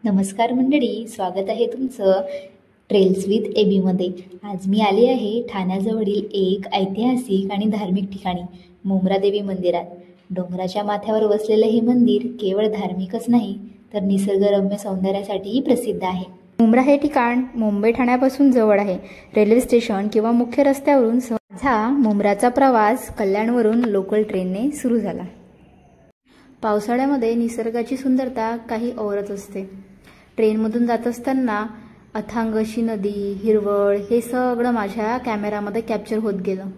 नमस्कार मंडळी, स्वागत आहे तुमचं ट्रेल्स विथ एबीमध्ये। आज मी आले आहे ठाण्याजवळील एक ऐतिहासिक आणि धार्मिक ठिकाणी मुंब्रा देवी मंदिरात। डोंगराच्या माथ्यावर वसलेले हे मंदिर केवळ धार्मिकच नाही तर निसर्गरम्य सौंदर्यासाठीही प्रसिद्ध आहे। मुंब्रा हे ठिकाण मुंबई ठाण्यापासून जवळ आहे। रेल्वे स्टेशन किंवा मुख्य रस्त्यावरून माझा मुंब्राचा प्रवास कल्याणवरून लोकल ट्रेनने सुरू झाला। पावसाळ्यामध्ये निसर्गाची सुंदरता काही औरच असते। ट्रेनमधून जात असताना अथांग अशी नदी, हिरवळ हे सगळं माझ्या कॅमेरामध्ये कॅप्चर होत गेलं।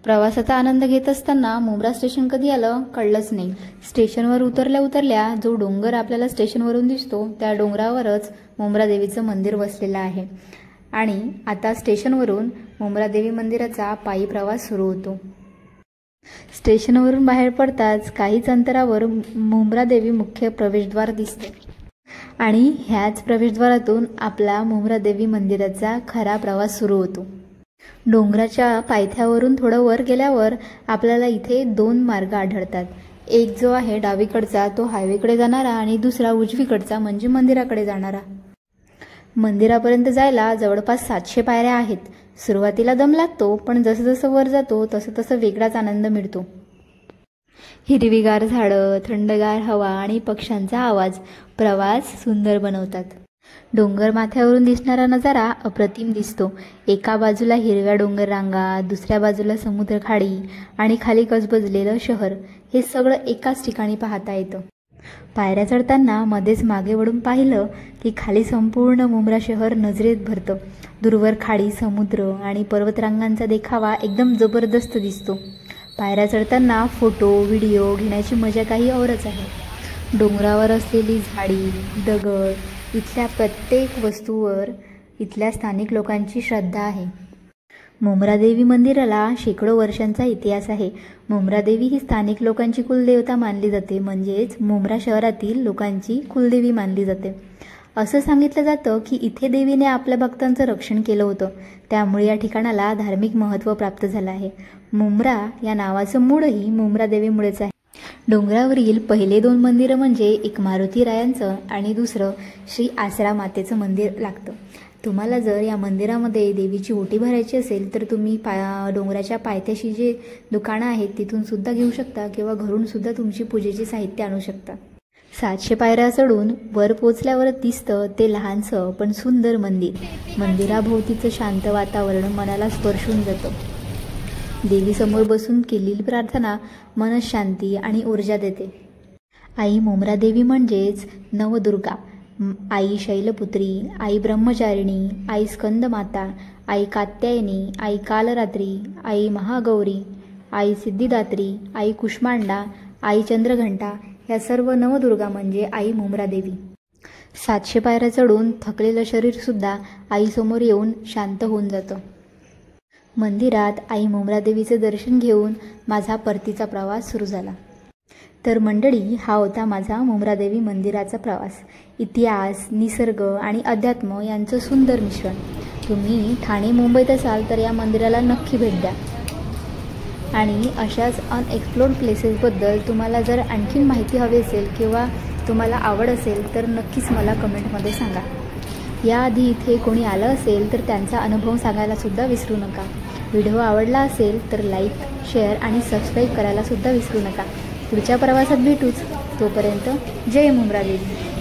प्रवासाचा आनंद घेत असताना मुंब्रा स्टेशन कधी आलं कळलंच नाही। स्टेशनवर उतरल्या जो डोंगर आपल्याला स्टेशनवरून दिसतो त्या डोंगरावरच मुंब्रा देवीचं मंदिर वसलेलं आहे। आणि आता स्टेशनवरून मुंब्रा देवी मंदिराचा पायी प्रवास सुरू होतो। स्टेशनवरून बाहेर पडताच काहीच अंतरावर मुंब्रा देवी मुख्य प्रवेशद्वार दिसते आणि ह्याच प्रवेशद्वारातून आपला मुंब्रा देवी मंदिराचा खरा प्रवास सुरू होतो। डोंगराच्या पायथ्यावरून थोडं वर गेल्यावर आपल्याला इथे दोन मार्ग आढळतात। एक जो आहे डावीकडचा तो हायवेकडे जाणारा आणि दुसरा उजवीकडचा म्हणजे मंदिराकडे जाणारा। मंदिरापर्यंत जायला जवळपास 700 पायऱ्या आहेत। सुरुवातीला दम लागतो, पण जसं वर जातो तसं वेगळाच आनंद मिळतो। हिरवीगार झाडं, थंडगार हवा आणि पक्ष्यांचा आवाज प्रवास सुंदर बनवतात। डोंगर माथ्यावरून दिसणारा नजारा अप्रतिम दिसतो। एका बाजूला हिरव्या डोंगर रांगा, दुसऱ्या बाजूला समुद्र खाडी आणि खाली गजबजलेलं शहर, हे सगळं एकाच ठिकाणी पाहता येतं। पायऱ्या चढताना मध्येच मागे वळून पाहिलं की खाली संपूर्ण मुंब्रा शहर नजरेत भरतं। दूरवर खाडी, समुद्र आणि पर्वतरांगांचा देखावा एकदम जबरदस्त दिसतो। पायऱ्या चढताना फोटो, व्हिडिओ घेण्याची मजा काही औरच आहे। डोंगरावर असलेली झाडी, दगड, इथल्या प्रत्येक वस्तूवर इथल्या स्थानिक लोकांची श्रद्धा आहे। मुंब्रा देवी मंदिराला शेकडो वर्षांचा इतिहास आहे। मुंब्रा देवी ही स्थानिक लोकांची कुलदेवता मानली जाते, म्हणजेच मुंब्रा शहरातील लोकांची कुलदेवी मानली जाते। असं सांगितलं जातं की इथे देवीने आपल्या भक्तांचं रक्षण केलं होतं, त्यामुळे या ठिकाणाला धार्मिक महत्त्व प्राप्त झालं आहे। मुंब्रा या नावाचं मूळही मुंब्रा देवीमुळेच आहे। डोंगरावरील पहिले दोन मंदिरं म्हणजे एक मारुती रायांचं आणि दुसरं श्री आसरा मातेचं मंदिर लागतं। तुम्हाला जर या मंदिरामध्ये देवीची ओटी भरायची असेल तर तुम्ही डोंगराच्या पायथ्याशी जे दुकानं आहेत तिथून सुद्धा घेऊ शकता किंवा घरून सुद्धा तुमची पूजेचे साहित्य आणू शकता। 700 पायऱ्या चढून वर पोचल्यावर दिसतं ते लहानसं पण सुंदर मंदिर। मंदिराभोवतीचं शांत वातावरण मनाला स्पर्शून जातं। देवीसमोर बसून केलेली प्रार्थना मनस शांती आणि ऊर्जा देते। आई मुंब्रा देवी म्हणजेच नवदुर्गा, आई शैलपुत्री, आई ब्रह्मचारिणी, आई स्कंदमाता, आई कात्यायनी, आई कालरात्री, आई महागौरी, आई सिद्धिदात्री, आई कुष्मांडा, आई चंद्रघंटा, या सर्व नवदुर्गा म्हणजे आई मुंब्रा देवी। 700 पायऱ्या चढून थकलेलं शरीरसुद्धा आईसमोर येऊन शांत होऊन जातं। मंदिरात आई मुंब्रा देवीचे दर्शन घेऊन माझा परतीचा प्रवास सुरू झाला। तर मंडळी, हा होता माझा मुंब्रा देवी मंदिराचा प्रवास। इतिहास, निसर्ग आणि अध्यात्म यांचं सुंदर मिश्रण। तुम्ही ठाणे मुंबईत असाल तर या मंदिराला नक्की भेट द्या। आणि अशाच अनएक्सप्लोर्ड प्लेसेसबद्दल तुम्हाला जर आणखीन माहिती हवी असेल किंवा तुम्हाला आवड असेल तर नक्कीच मला कमेंटमध्ये सांगा। याआधी इथे कोणी आलं असेल तर त्यांचा अनुभव सांगायला सुद्धा विसरू नका। व्हिडिओ आवडला असेल तर लाईक, शेअर आणि सबस्क्राईब करायला सुद्धा विसरू नका। पुढच्या प्रवासात भेटूच, तोपर्यंत जय मुंब्रा देवी।